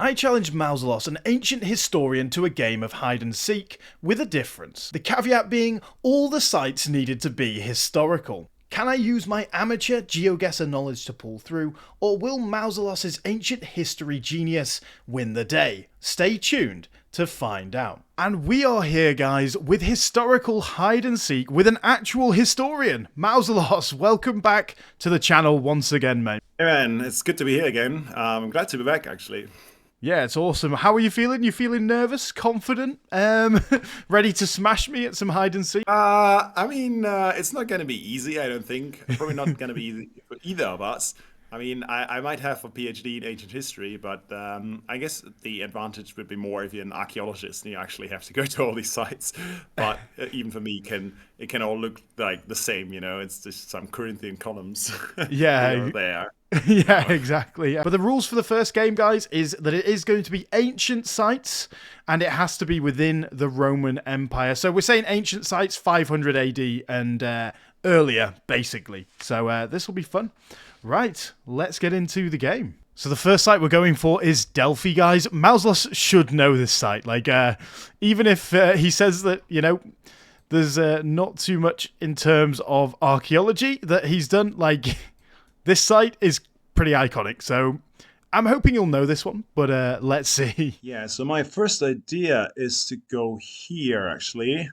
I challenged Mausolos, an ancient historian, to a game of hide and seek, with a difference. The caveat being, all the sites needed to be historical. Can I use my amateur Geoguessr knowledge to pull through, or will Mausolos' ancient history genius win the day? Stay tuned to find out. And we are here, guys, with historical hide and seek with an actual historian. Mausolos, welcome back to the channel once again, mate. Hey man, it's good to be here again. I'm glad to be back, actually. Yeah, it's awesome. How are you feeling? You feeling nervous, confident, ready to smash me at some hide and seek? It's not going to be easy, I don't think. Probably not going to be easy for either of us. I might have a PhD in ancient history, but I guess the advantage would be more if you're an archaeologist and you actually have to go to all these sites. But even for me, it can all look like the same, you know? It's just some Corinthian columns Yeah. there. Yeah, exactly. But the rules for the first game, guys, is that it is going to be ancient sites, and it has to be within the Roman Empire. So we're saying ancient sites, 500 AD and earlier, basically. So this will be fun. Right, let's get into the game. So the first site we're going for is Delphi, guys. Mausolos should know this site. Like, even if he says that, you know, there's not too much in terms of archaeology that he's done, like... This site is pretty iconic, so I'm hoping you'll know this one, but let's see. Yeah, so my first idea is to go here, actually.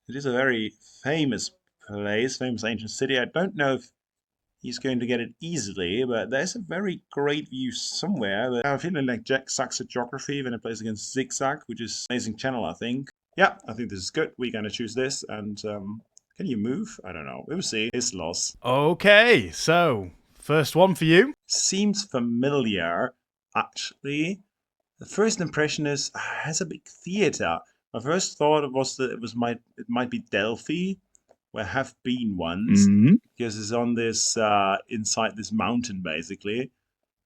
It is a very famous place, famous ancient city. I don't know if he's going to get it easily, but there's a very great view somewhere. But I'm feeling like Jack sucks at geography when he plays against Zigzag, which is an amazing channel, I think. Yeah, I think this is good. We're going to choose this, and can you move? I don't know. We'll see. His loss. Okay, so first one for you. Seems familiar, actually. The first impression is has a big theater. My first thought was that it might be Delphi, where I have been once, because it's on this inside this mountain basically.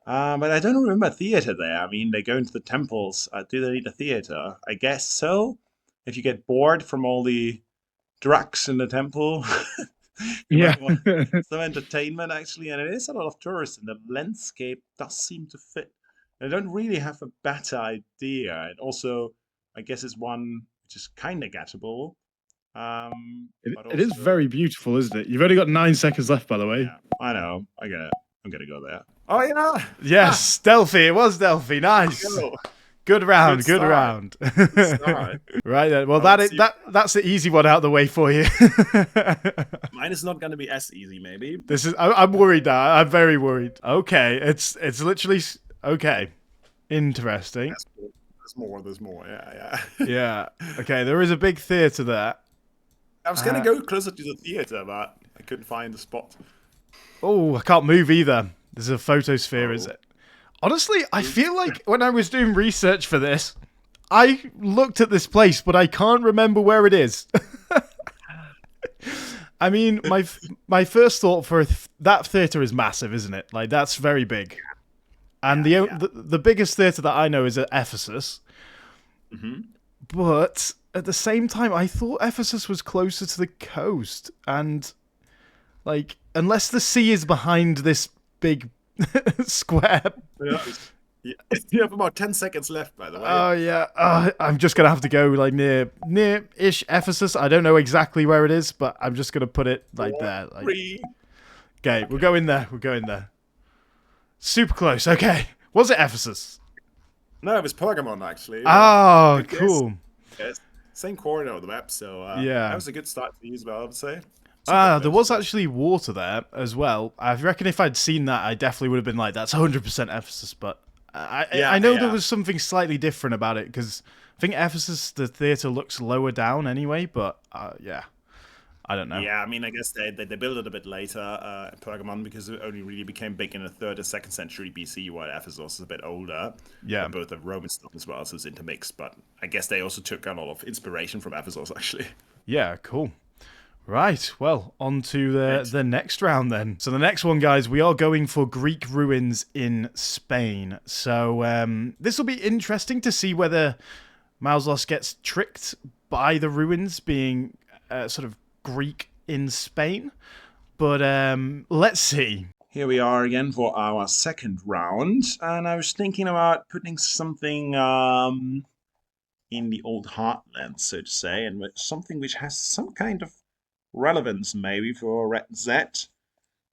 But I don't remember a theater there. I mean, they go into the temples. Do they need a theater? I guess so. If you get bored from all the drugs in the temple, you Yeah. might want some entertainment actually, and it is a lot of tourists, and the landscape does seem to fit. I don't really have a better idea, and also I guess it's one which is kind of gettable. It is very beautiful, isn't it? You've only got 9 seconds left, by the way. Yeah, I know. I'm gonna go there. Oh yeah. Yes, Delphi. It was Delphi. Nice. Good round. Good round. Right then. Well, that's the easy one out of the way for you. Mine is not going to be as easy, maybe. I'm worried now. I'm very worried. Okay, it's literally okay. Interesting. There's more. Yeah. Yeah. Okay, there is a big theater there. I was going to go closer to the theater, but I couldn't find the spot. Oh, I can't move either. There's a photosphere, is it? Honestly, I feel like when I was doing research for this, I looked at this place, but I can't remember where it is. I mean, my first thought for that theater is massive, isn't it? Like, that's very big. And the biggest theater that I know is at Ephesus. But at the same time, I thought Ephesus was closer to the coast. And, like, unless the sea is behind this big square. You have about 10 seconds left, by the way. Oh, yeah. I'm just going to have to go, like, near-ish Ephesus. I don't know exactly where it is, but I'm just going to put it, like, there. Like... Okay, we'll go in there. We'll go in there. Super close. Okay. Was it Ephesus? No, it was Pergamon, actually. Oh, cool. Yes. Same corner of the map, so yeah, that was a good start for you as well, I would say. There was actually water there as well. I reckon if I'd seen that, I definitely would have been like, that's 100% Ephesus, but I know there was something slightly different about it, because I think Ephesus, the theatre, looks lower down anyway, but yeah, I don't know. Yeah, I mean, I guess they built it a bit later at Pergamon, because it only really became big in the 3rd or 2nd century BC, while Ephesus is a bit older. Yeah. Both the Roman stuff as well, so it's intermixed, but I guess they also took a lot of inspiration from Ephesus, actually. Yeah, cool. Right, well, on to the next round then. So the next one, guys, we are going for Greek ruins in Spain. So this will be interesting to see whether Mausolos gets tricked by the ruins being sort of Greek in Spain. But let's see. Here we are again for our second round, and I was thinking about putting something in the old heartland, so to say, and with something which has some kind of relevance maybe for Red Z.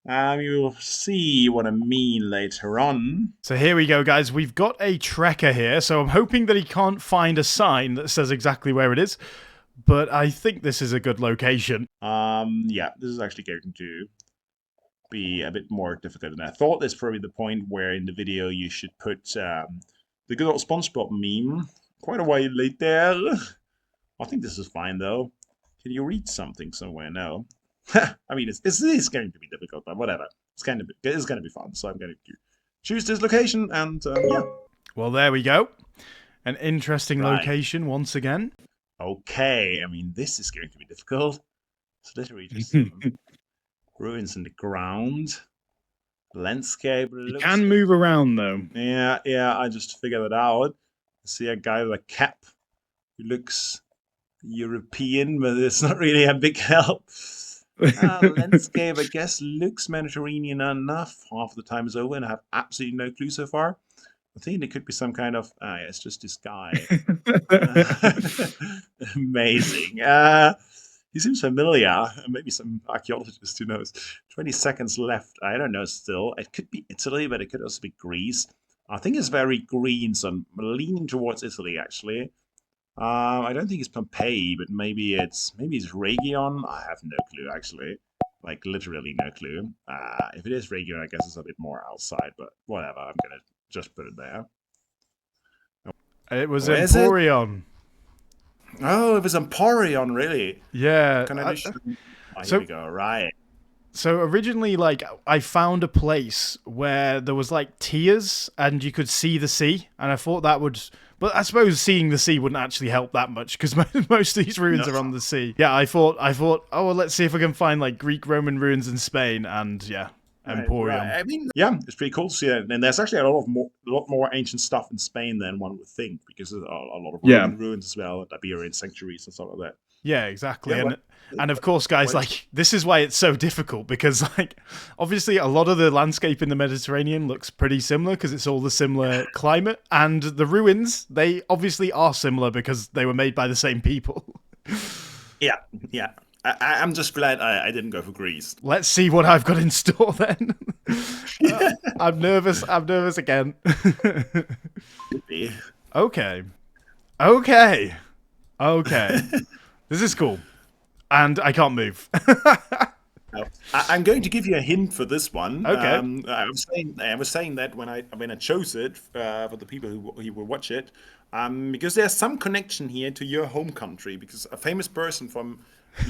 You'll see what I mean later on. So here we go, guys. We've got a trekker here, so I'm hoping that he can't find a sign that says exactly where it is, but I think this is a good location. Yeah, this is actually going to be a bit more difficult than I thought. There's probably the point where in the video you should put the good old SpongeBob meme quite a while later. I think this is fine though. Can you read something somewhere? No. I mean, it's going to be difficult, but whatever. It's going to be fun. So I'm going to choose this location, and yeah. Well, there we go. An interesting Right. location once again. Okay. I mean, this is going to be difficult. It's literally just some ruins in the ground. Landscape. You can move around though. Yeah. I just figured it out. I see a guy with a cap who looks European, but it's not really a big help. Landscape, I guess, looks Mediterranean enough. Half the time is over, and I have absolutely no clue so far. I think there could be some kind of. Yeah, it's just this guy. Amazing. He seems familiar. Maybe some archaeologist who knows. 20 seconds left. I don't know still. It could be Italy, but it could also be Greece. I think it's very green, so I'm leaning towards Italy actually. I don't think it's Pompeii, but maybe it's Rhegion. I have no clue actually, like literally no clue. If it is Rhegion, I guess it's a bit more outside, but whatever. I'm gonna just put it there. It was Where is it? Emporion. Oh, it was Emporion, really? Yeah. Can I just? Here so- we go. Right. So originally, like, I found a place where there was like tiers and you could see the sea, and I thought that would. But I suppose seeing the sea wouldn't actually help that much because most of these ruins are on the sea. Yeah, I thought, oh well, let's see if I can find like Greek Roman ruins in Spain, and yeah, Emporium. Right. I mean, yeah, it's pretty cool to see that. And there's actually a lot more ancient stuff in Spain than one would think, because there's a lot of Roman ruins as well, Iberian sanctuaries and stuff like that. Yeah, exactly. Yeah, and of course, guys, like, this is why it's so difficult, because, like, obviously a lot of the landscape in the Mediterranean looks pretty similar because it's all the similar climate, and the ruins, they obviously are similar because they were made by the same people. Yeah. I'm just glad I didn't go for Greece. Let's see what I've got in store then. I'm nervous again. Okay. This is cool. And I can't move. I'm going to give you a hint for this one. Okay. I was saying that when I chose it for the people who will watch it, because there's some connection here to your home country, because a famous person from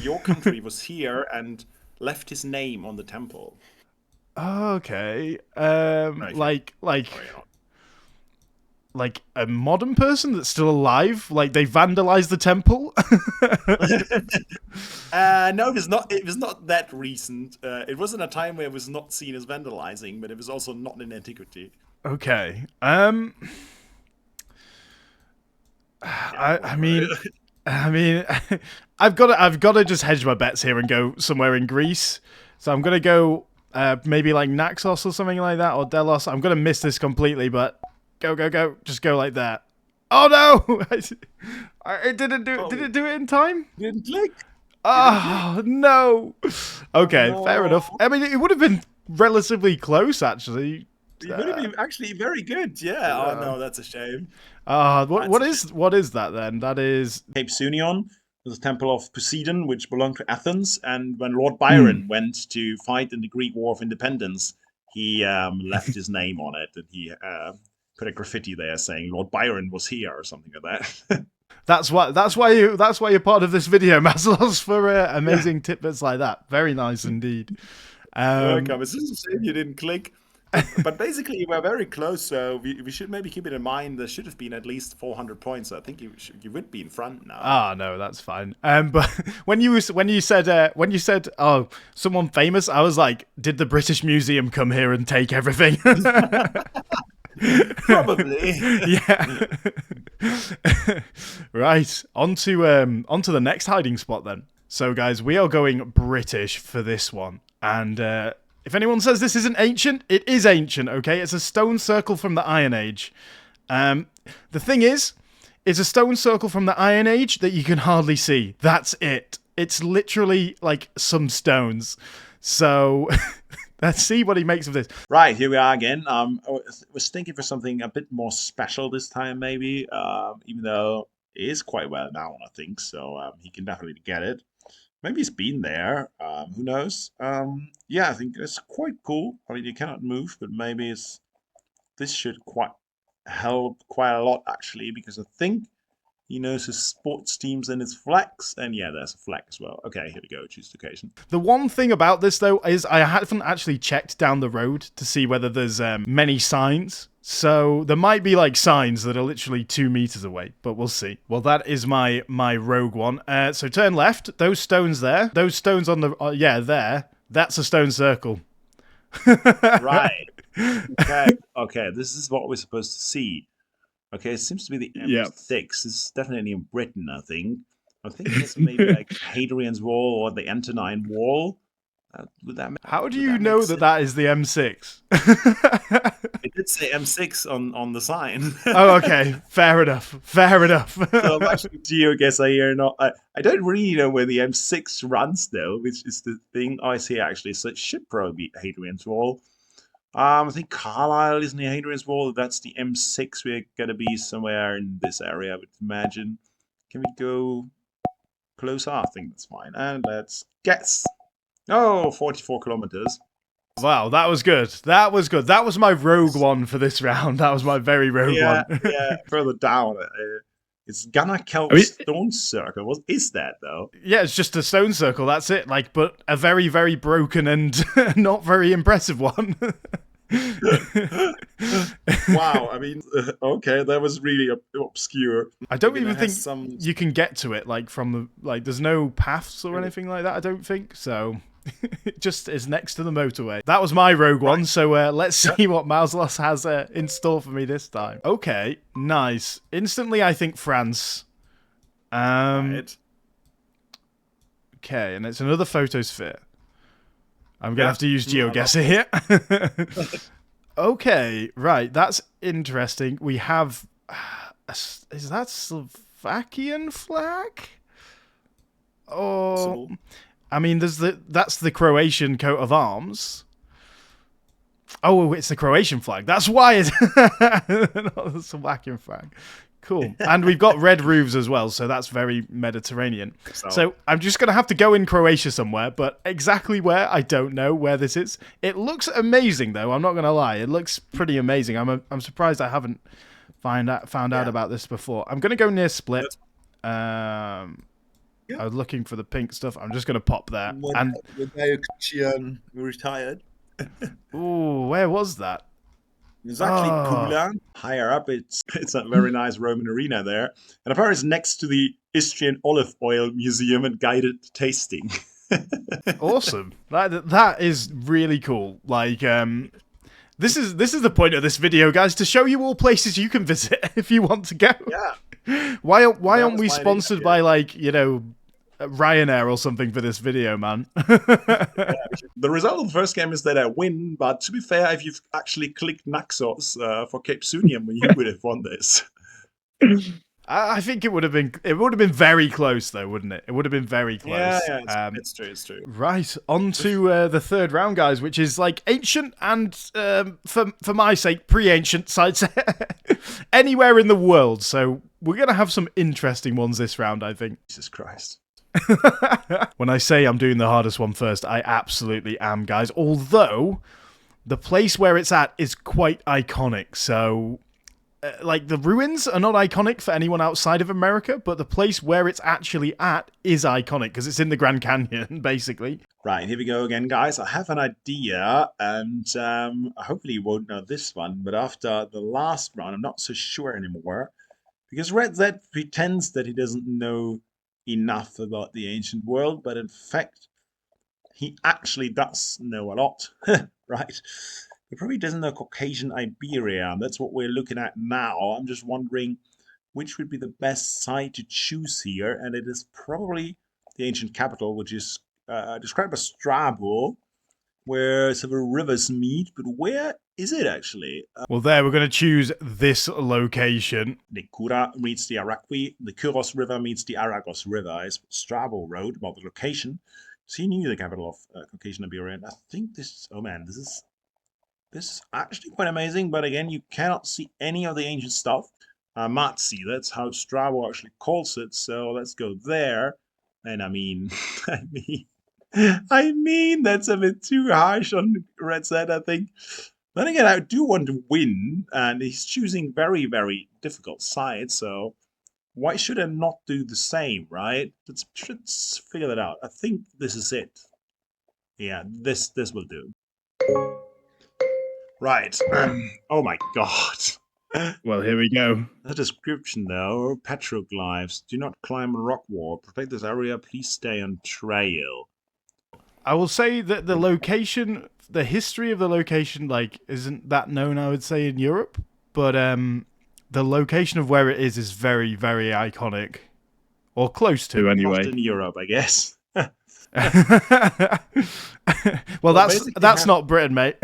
your country was here and left his name on the temple. Okay. Like a modern person that's still alive? Like they vandalized the temple? No, it was not that recent. It was in a time where it was not seen as vandalizing, but it was also not in antiquity. Okay. I mean, I've got to just hedge my bets here and go somewhere in Greece. So I'm gonna go maybe like Naxos or something like that, or Delos. I'm gonna miss this completely, but go, just go like that. Oh no! It didn't do. Did it do it in time? Didn't click. Oh no! Okay, fair enough. I mean, it would have been relatively close actually. It would have been actually very good. Yeah. Oh no, that's a shame. What is that then? That is Cape Sunion. There's a temple of Poseidon, which belonged to Athens. And when Lord Byron went to fight in the Greek War of Independence, he left his name on it, and he put a graffiti there saying Lord Byron was here or something like that. That's why you're part of this video, Mausolos, for amazing tidbits like that. Very nice indeed. Welcome. It's just a shame you didn't click. But basically, we're very close, so we should maybe keep it in mind. There should have been at least 400 points. So I think you would be in front now. Ah, no, that's fine. But when you said oh, someone famous, I was like, did the British Museum come here and take everything? Probably. Yeah. Right. On to the next hiding spot then. So guys, we are going British for this one, and If anyone says this isn't ancient, it is ancient, okay? It's a stone circle from the Iron Age. The thing is, it's a stone circle from the Iron Age that you can hardly see. That's it. It's literally like some stones. So let's see what he makes of this. Right, here we are again. I was thinking for something a bit more special this time, maybe, even though it is quite well known, I think, so he can definitely get it. Maybe he's been there, who knows? Yeah, I think it's quite cool. I mean, you cannot move, but maybe this should quite help quite a lot, actually, because I think he knows his sports teams and his flags. And yeah, there's a flag as well. Okay, here we go. Choose location. The one thing about this, though, is I haven't actually checked down the road to see whether there's many signs. So there might be like signs that are literally 2 meters away, but we'll see. Well, that is my rogue one. So turn left. Those stones there. Those stones on the there. That's a stone circle. Right. Okay. This is what we're supposed to see. Okay, it seems to be the M6. This is definitely in Britain, I think. I think it's maybe like Hadrian's Wall or the Antonine Wall. How do you know that is the M6? It did say M6 on the sign. Oh, okay. Fair enough. So I'm actually Geoguessr here. I don't really know where the M6 runs, though, which is the thing. Oh, I see, actually. So it should probably be Hadrian's Wall. I think Carlisle is near Hadrian's Wall. That's the M6. We're going to be somewhere in this area, I would imagine. Can we go closer? I think that's fine. And let's guess. Oh, 44 kilometers. Wow, that was good. That was good. That was my rogue one for this round. That was my very rogue one. Yeah, further down. It's Geoguessr stone circle. What is that, though? Yeah, it's just a stone circle. That's it. Like, but a very, very broken and not very impressive one. Wow, I mean, okay, that was really obscure. I don't even think you can get to it, like, from the, like, there's no paths or anything like that, I don't think, so it just is next to the motorway. That was my rogue one, so let's see what Mausolos has in store for me this time. Okay, nice. Instantly, I think France. Right. Okay, and it's another photosphere. I'm going to have to use Geoguessr here. Okay, right. That's interesting. We have... is that Slovakian flag? Oh... I mean, that's the Croatian coat of arms. Oh, it's the Croatian flag. That's why it's not the Slovakian flag. Cool. And we've got red roofs as well, so that's very Mediterranean. So I'm just going to have to go in Croatia somewhere, but exactly where, I don't know where this is. It looks amazing, though. I'm not going to lie. It looks pretty amazing. I'm surprised I haven't found out about this before. I'm going to go near Split. I was looking for the pink stuff. I'm just going to pop there. When Diocletian retired. Ooh, where was that? Exactly, Pula. Higher up, it's a very nice Roman arena there. And apparently it's next to the Istrian Olive Oil Museum and guided tasting. Awesome. That is really cool. Like, this is the point of this video, guys, to show you all places you can visit if you want to go. Yeah. Why aren't we sponsored by, like, you know, Ryanair or something for this video, man? The result of the first game is that I win, but to be fair, if you've actually clicked Naxos for Cape Sunium, you would have won this. I think it would have been very close, though, wouldn't it? It would have been very close. Yeah, it's true. Right, on to the third round, guys, which is like ancient and, for my sake, pre-ancient sites anywhere in the world. So we're going to have some interesting ones this round, I think. Jesus Christ. When I say I'm doing the hardest one first, I absolutely am, guys. Although, the place where it's at is quite iconic. So, like, the ruins are not iconic for anyone outside of America, but the place where it's actually at is iconic, because it's in the Grand Canyon, basically. Right, here we go again, guys. I have an idea, and hopefully you won't know this one, but after the last round, I'm not so sure anymore, because Red Z pretends that he doesn't know enough about the ancient world, but in fact, he actually does know a lot, right? He probably doesn't know Caucasian Iberia, and that's what we're looking at now. I'm just wondering which would be the best site to choose here, and it is probably the ancient capital, which is described as Strabo, where several rivers meet, but where is it actually? Well, there, we're going to choose this location. The Kura meets the Araqui, the Kuros River meets the Aragos River, as Strabo wrote about the location. So he knew the capital of Caucasian Iberia, and I think this, oh man, this is actually quite amazing, but again, you cannot see any of the ancient stuff. Matzi, that's how Strabo actually calls it, so let's go there. And I mean, I mean, that's a bit too harsh on Red Set, I think. Then again, I do want to win, and he's choosing very, very difficult sides, so why should I not do the same, right? Let's figure that out. I think this is it. Yeah, this will do. Right. Oh my god. Well, here we go. The description though, petroglyphs. Do not climb a rock wall. Protect this area. Please stay on trail. I will say that the location, the history of the location, like, isn't that known, I would say, in Europe. But the location of where it is very, very iconic. Or close to. Who anyway? Not in Europe, I guess. Well, that's basically not Britain, mate.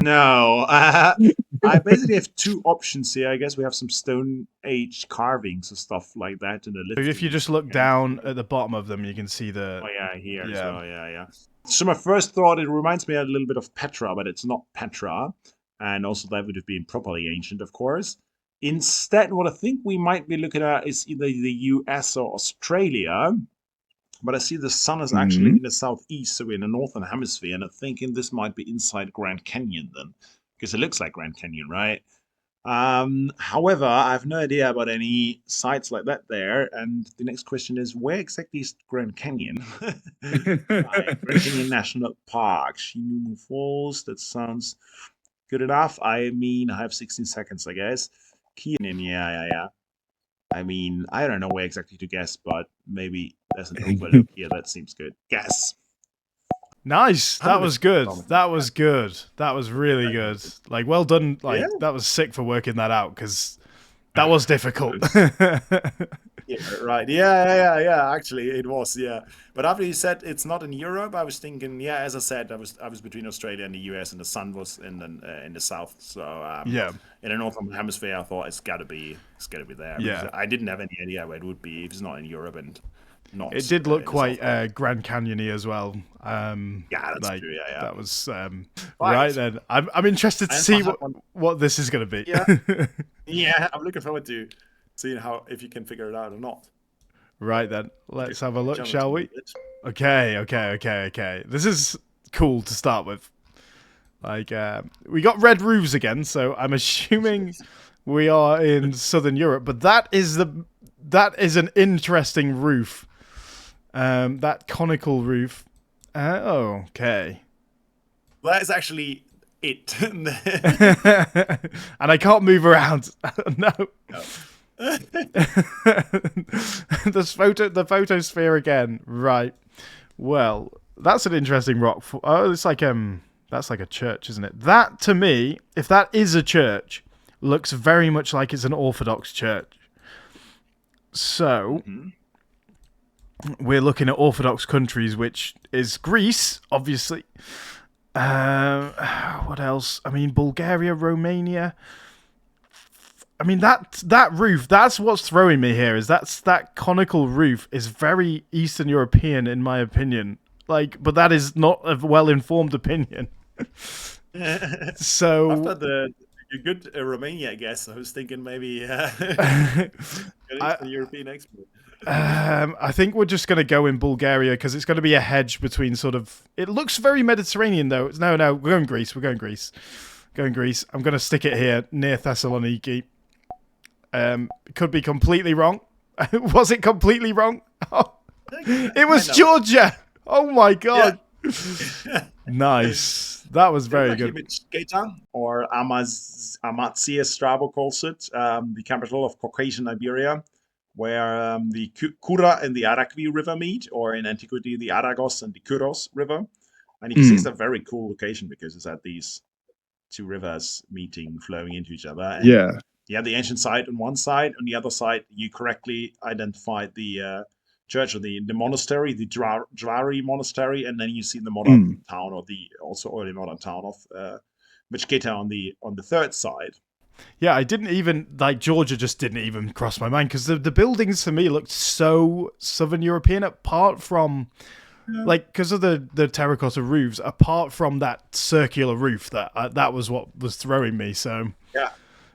No. I basically have two options here. I guess we have some Stone Age carvings and stuff like that in the So list. if you just look down at the bottom of them, you can see the. Oh yeah, here as Yeah. well. Yeah. So my first thought, it reminds me a little bit of Petra, but it's not Petra, and also that would have been properly ancient, of course. Instead, what I think we might be looking at is either the US or Australia. But I see the sun is actually in the southeast, so we're in the northern hemisphere, and I'm thinking this might be inside Grand Canyon then, because it looks like Grand Canyon, right? However, I have no idea about any sites like that there, and the next question is, where exactly is Grand Canyon? Right, Grand Canyon National Park, Shinunu Falls, that sounds good enough. I mean, I have 16 seconds, I guess. Canyon, yeah. I mean, I don't know where exactly to guess, but maybe there's an overlook here. That seems good. Guess. Nice. That was good. 100%. That was good. That was really good. Like, well done. Like, Yeah. that was sick for working that out, because that was difficult. Yeah, right. Yeah. Actually, it was. Yeah, but after you said it's not in Europe, I was thinking. Yeah, as I said, I was between Australia and the US, and the sun was in the south. So Yeah. in the northern hemisphere, I thought it's got to be there. Yeah. Because I didn't have any idea where it would be if it's not in Europe and not. It did look in the quite South. Grand Canyon-y as well. Yeah, that's Like, true. Yeah. that was Right. right then. I'm interested to I see also have what this is going to be. Yeah. Yeah, I'm looking forward to seeing if you can figure it out or not. Right then. Let's have a look, Jump shall into we? it. Okay. This is cool to start with. Like, we got red roofs again, so I'm assuming we are in Southern Europe. But that is an interesting roof. That conical roof. Okay. That is actually it. And I can't move around. No. The photosphere again. Right. Well, that's an interesting rock. It's like that's like a church, isn't it? That, to me, if that is a church, looks very much like it's an Orthodox church. So we're looking at Orthodox countries, which is Greece, obviously. What else? I mean, Bulgaria, Romania. I mean, that roof, that's what's throwing me here, is that conical roof is very Eastern European, in my opinion. Like, but that is not a well-informed opinion. So After the good Romania, I guess I was thinking maybe the European expert. I think we're just going to go in Bulgaria, because it's going to be a hedge between sort of... It looks very Mediterranean, though. No, we're going Greece. I'm going to stick it here, near Thessaloniki. Could be completely wrong. Was it completely wrong? Oh, it was Georgia. Oh my god. Yeah. Nice. That was very good. Or Amatsia, Strabo calls it, the capital of Caucasian Iberia, where the Kura and the Araqui River meet, or in antiquity, the Aragos and the Kuros River. And you can see it's a very cool location, because it's at these two rivers meeting, flowing into each other. And Yeah. you have the ancient site on one side. On the other side, you correctly identified the church or the monastery, the Drari monastery, and then you see the modern town, or the also early modern town of Michketa on the third side. Yeah, I didn't even, like, Georgia just didn't even cross my mind, because the buildings to me looked so Southern European, apart from, like, because of the terracotta roofs, apart from that circular roof, that was what was throwing me, so.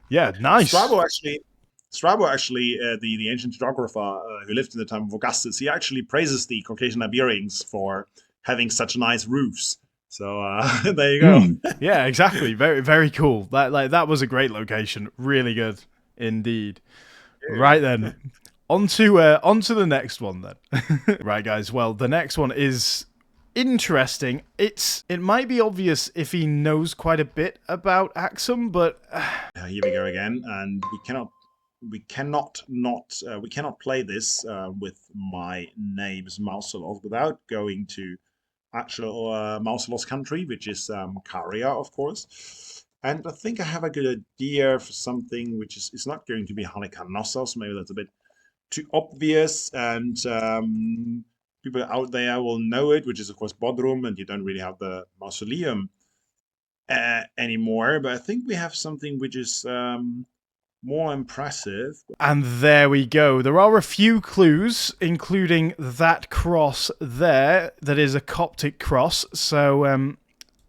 Yeah, nice. Strabo actually, the ancient geographer who lived in the time of Augustus, he actually praises the Caucasian Iberians for having such nice roofs. So there you go. Yeah, exactly. Very, very cool. That was a great location. Really good indeed. Yeah. Right then, onto the next one then. Right, guys. Well, the next one is interesting. It might be obvious if he knows quite a bit about Axum, but here we go again, and we cannot play this with my name's Mausolos without going to actual Mausolos country, which is Caria, of course. And I think I have a good idea for something which is not going to be Halicarnassos. Maybe that's a bit too obvious, and people out there will know it, which is of course Bodrum, and you don't really have the mausoleum anymore. But I think we have something which is more impressive. And there we go. There are a few clues, including that cross there, that is a Coptic cross. So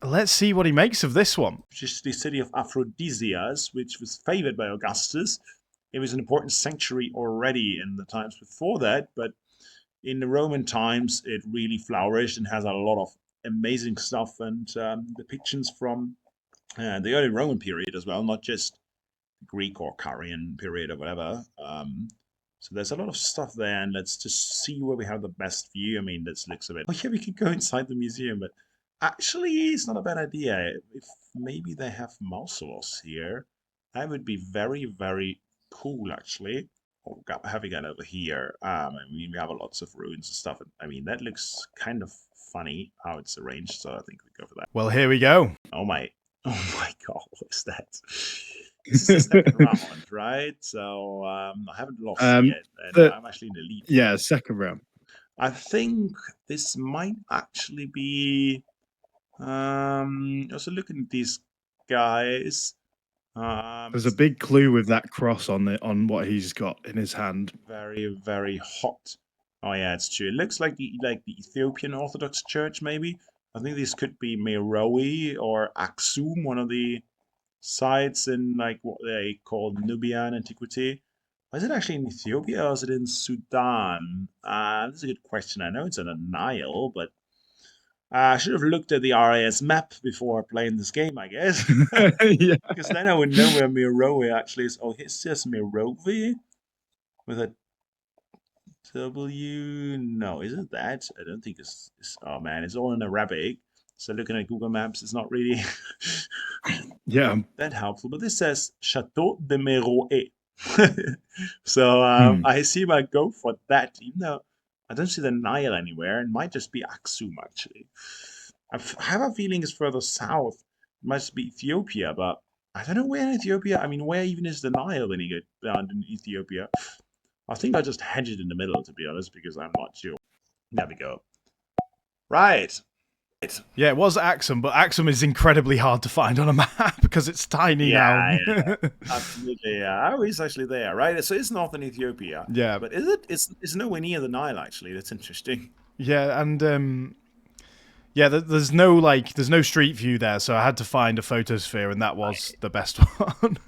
let's see what he makes of this one. Which is the city of Aphrodisias, which was favored by Augustus. It was an important sanctuary already in the times before that, but in the Roman times, it really flourished and has a lot of amazing stuff and depictions from the early Roman period as well, not just Greek or Carian period or whatever. So there's a lot of stuff there, and let's just see where we have the best view. I mean, this looks a bit... Oh yeah, we could go inside the museum, but actually it's not a bad idea. If maybe they have Mausolos here, that would be very, very cool, actually. Oh, having it over here. I mean, we have lots of ruins and stuff. I mean, that looks kind of funny how it's arranged, so I think we go for that. Well, here we go. Oh my god, what is that? This is the second round, right? So I haven't lost yet, and I'm actually in the lead. Yeah, second round. I think this might actually be. Also looking at these guys. There's a big clue with that cross on what he's got in his hand. Very, very hot. Oh yeah, it's true. It looks like the Ethiopian Orthodox Church, maybe. I think this could be Meroe or Aksum, one of the sites in like what they call Nubian antiquity. Is it actually in Ethiopia or is it in Sudan? This is a good question. I know it's in the Nile, but I should have looked at the RAS map before playing this game, I guess. Yeah. Because then I would know where Meroe actually is. Oh, it's just Meroe with a W. No, isn't that? I don't think it's. Oh man, it's all in Arabic. So looking at Google Maps, it's not really that helpful. But this says Chateau de Meroe. So I assume I go for that, even though I don't see the Nile anywhere. It might just be Aksum, actually. I have a feeling it's further south. It must be Ethiopia, but I don't know where in Ethiopia. I mean, where even is the Nile when you get down in Ethiopia? I think I just hedged it in the middle, to be honest, because I'm not sure. There we go. Right. Yeah, it was Axum, but Axum is incredibly hard to find on a map because it's tiny now. Yeah, absolutely. Yeah. Oh, it's actually there, right? So it's northern Ethiopia. Yeah, but is it? It's nowhere near the Nile, actually. That's interesting. Yeah, and there's no street view there, so I had to find a photosphere, and that was the best one.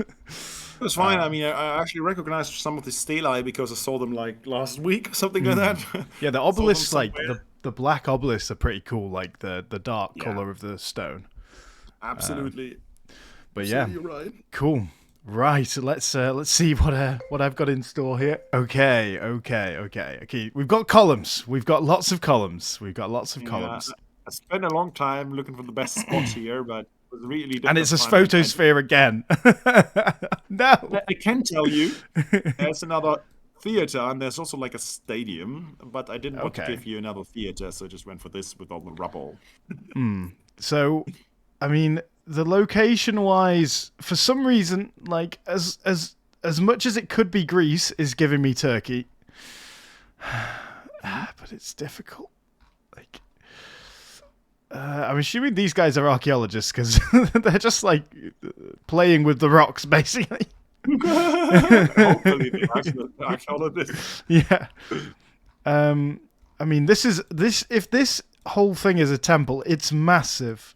It was fine. I mean, I actually recognized some of the stelae because I saw them like last week or something like that. Yeah, the obelisks, like the black obelisks, are pretty cool. Like the dark color of the stone. Absolutely. But absolutely, you're right. Cool. Right, so let's see what I've got in store here. Okay. We've got columns. We've got lots of columns. I spent a long time looking for the best spots here, but it was really difficult. And it's a photosphere again. No. I can tell you, there's another theater, and there's also like a stadium, but I didn't want to give you another theater, so I just went for this with all the rubble. So, I mean, the location-wise, for some reason, like as much as it could be Greece, is giving me Turkey. but it's difficult. Like, I'm assuming these guys are archaeologists because they're just like playing with the rocks, basically. Hopefully, the archaeologists. Yeah. I mean, this. If this whole thing is a temple, it's massive.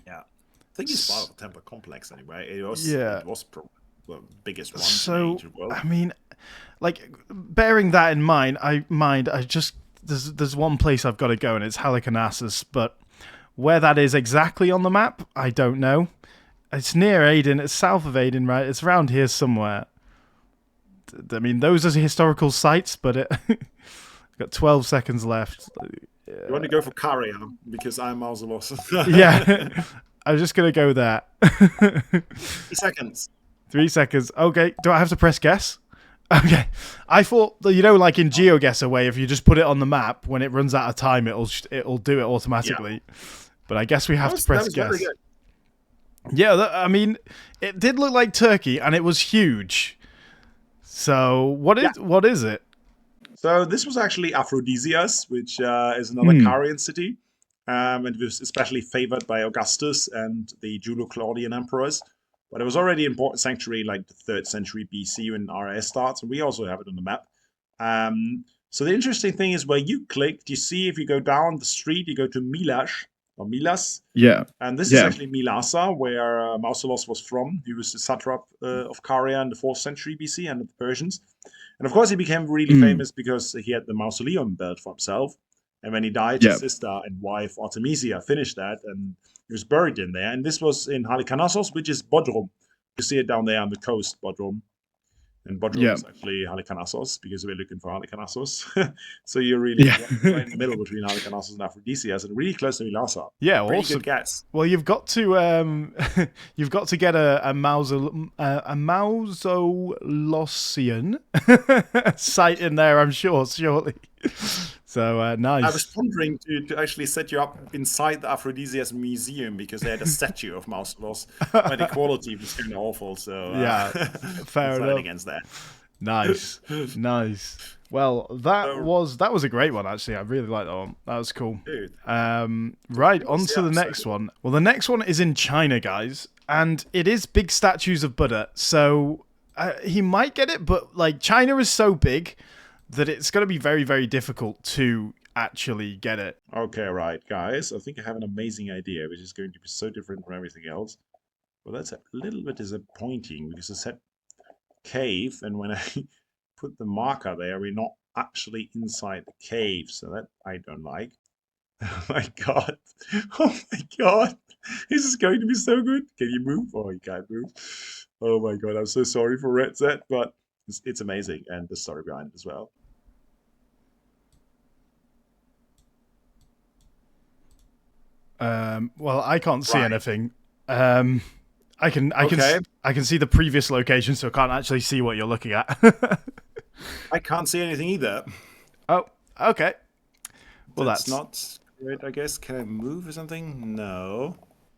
Yeah, I think it's part of the temple complex anyway. It was. Yeah. It was the biggest one. in the So, ancient world. I mean, like bearing that in mind, I just there's one place I've got to go, and it's Halicarnassus, but where that is exactly on the map, I don't know. It's near Aden. It's south of Aden, right? It's around here somewhere. I mean, those are historical sites, but I've got 12 seconds left. You want to go for Caria because I'm Mausolos. Yeah, I'm just gonna go there. 3 seconds. 3 seconds. Okay, do I have to press guess? Okay, I thought that, like in Geoguessr, way if you just put it on the map, when it runs out of time, it'll do it automatically. Yeah. But I guess we have to press guess. Very good. Yeah, I mean, it did look like Turkey, and it was huge. So what is it? So this was actually Aphrodisias, which is another Carian city, and it was especially favored by Augustus and the Julio-Claudian emperors. But it was already an important sanctuary like the 3rd century BC when RS starts, and we also have it on the map. So the interesting thing is where you clicked, you see if you go down the street, you go to Milas. Yeah. And this is actually Mylasa, where Mausolos was from. He was the satrap of Caria in the 4th century BC under the Persians. And of course, he became really famous because he had the mausoleum built for himself. And when he died, his sister and wife Artemisia finished that, and he was buried in there. And this was in Halicarnassos, which is Bodrum. You see it down there on the coast, Bodrum. And Bodrum is actually Halicarnassos because we're looking for Halicarnassos. So you're really right in the middle between Halicarnassos and Aphrodisias, and really close to Mylasa. Yeah, pretty awesome. Good guess. Well, you've got to get a Mausolosian site in there, I'm sure, surely. So nice. I was pondering to actually set you up inside the Aphrodisias museum because they had a statue of Mausolos, but the quality was kind of awful. So yeah, fair enough. Against that. Nice, nice. Well, that was a great one actually. I really like that one. That was cool. Dude. Right, on to the next one. Well, the next one is in China, guys, and it is big statues of Buddha. So he might get it, but like China is so big that it's going to be very, very difficult to actually get it. Okay, right, guys. I think I have an amazing idea, which is going to be so different from everything else. Well, that's a little bit disappointing because I said cave, and when I put the marker there, we're not actually inside the cave, so that I don't like. Oh my god. Oh my god. This is going to be so good. Can you move? Oh, you can't move. Oh my god, I'm so sorry for Red Set, but it's amazing, and the story behind it as well. Well, I can't see anything. I can see the previous location, so I can't actually see what you're looking at. I can't see anything either. Oh, okay. Well, that's not great, I guess. Can I move or something? No.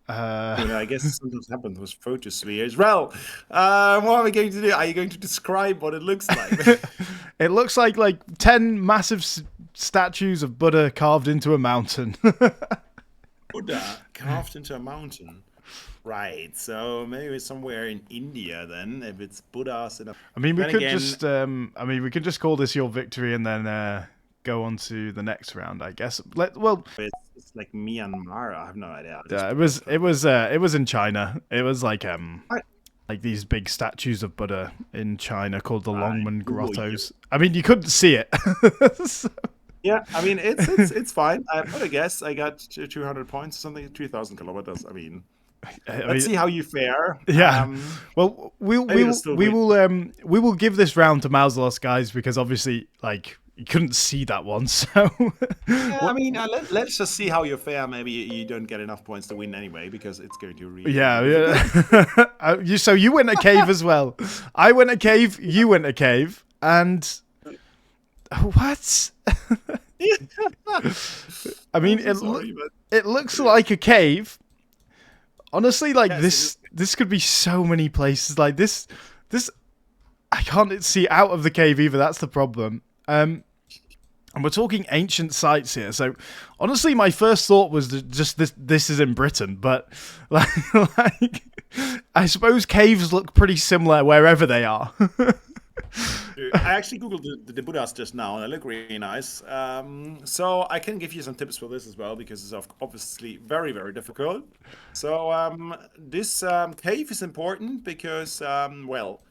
I guess sometimes happens with photospheres. Well, what are we going to do? Are you going to describe what it looks like? It looks like 10 massive statues of Buddha carved into a mountain. Buddha carved into a mountain. Right, so maybe it's somewhere in India then, if it's Buddhas in a... I mean, we could just call this your victory and then go on to the next round, I guess. It's like Myanmar. I have no idea. Yeah, it was in China. It was like these big statues of Buddha in China called the Longmen Grottos. I mean, you couldn't see it. So. Yeah, I mean it's fine. I put a guess. I got 200 points or something. 2,000 kilometers. I mean, let's see how you fare. Yeah. Well, we will give this round to Mausolos, guys, because obviously, you couldn't see that one. So. Yeah, I mean, let's just see how you fare. Maybe you don't get enough points to win anyway, because it's going to really. Yeah. So you went a cave as well. I went a cave. You went a cave, and what? I mean, it looks like a cave. Honestly, this could be so many places. Like this, I can't see out of the cave either. That's the problem. And we're talking ancient sites here. So honestly, my first thought was that just this is in Britain, but like I suppose caves look pretty similar wherever they are. I actually googled the Buddhas just now, and they look really nice. So I can give you some tips for this as well, because it's obviously very, very difficult. So this cave is important because, well,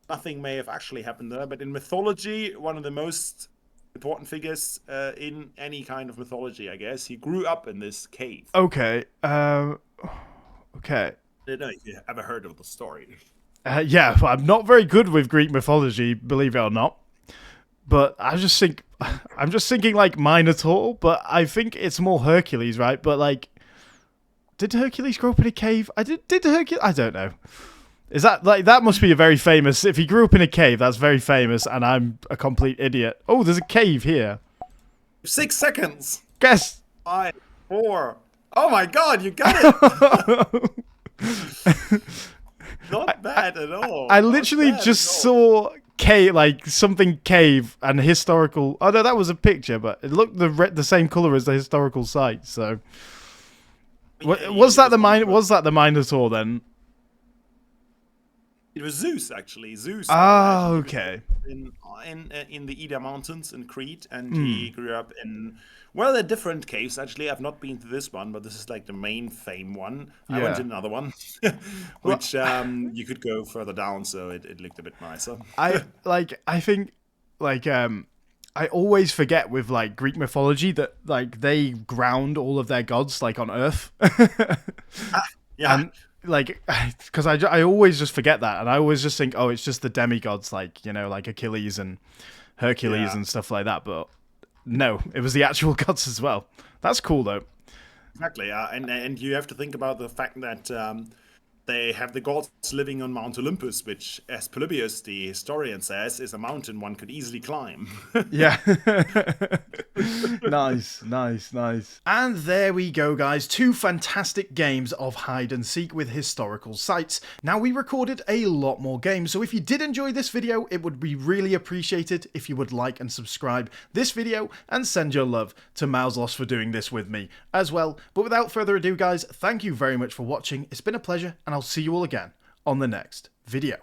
nothing may have actually happened there, but in mythology, one of the most important figures in any kind of mythology, I guess, he grew up in this cave. Okay. Okay. I don't know if you ever heard of the story. Yeah, I'm not very good with Greek mythology, believe it or not. But I'm just thinking like Minotaur, but I think it's more Hercules, right? But like, did Hercules grow up in a cave? Did Hercules? I don't know. Is that like that must be a very famous? If he grew up in a cave, that's very famous, and I'm a complete idiot. Oh, there's a cave here. 6 seconds. Guess. 5, 4. Oh my God, you got it. Not bad at all. I literally just saw cave, like something cave and historical. Oh no, that was a picture, but it looked the same color as the historical site. So, was that the Minotaur then? It was Zeus, actually. Zeus. Oh, okay. In the Ida Mountains in Crete, and he grew up in, well, they're different caves, actually. I've not been to this one, but this is like the main fame one. I went to another one, which you could go further down, so it looked a bit nicer. I think I always forget with like Greek mythology that like they ground all of their gods like on Earth. Yeah. And, like, because I always just forget that, and I always just think, oh, it's just the demigods, like, you know, like Achilles and Hercules and stuff like that. But no, it was the actual gods as well. That's cool though. Exactly, and you have to think about the fact that they have the gods living on Mount Olympus, which, as Polybius, the historian, says, is a mountain one could easily climb. Yeah. Nice. And there we go, guys. 2 fantastic games of hide and seek with historical sites. Now, we recorded a lot more games, so if you did enjoy this video, it would be really appreciated if you would like and subscribe this video and send your love to Mausolos for doing this with me as well. But without further ado, guys, thank you very much for watching. It's been a pleasure, and I'll see you all again on the next video.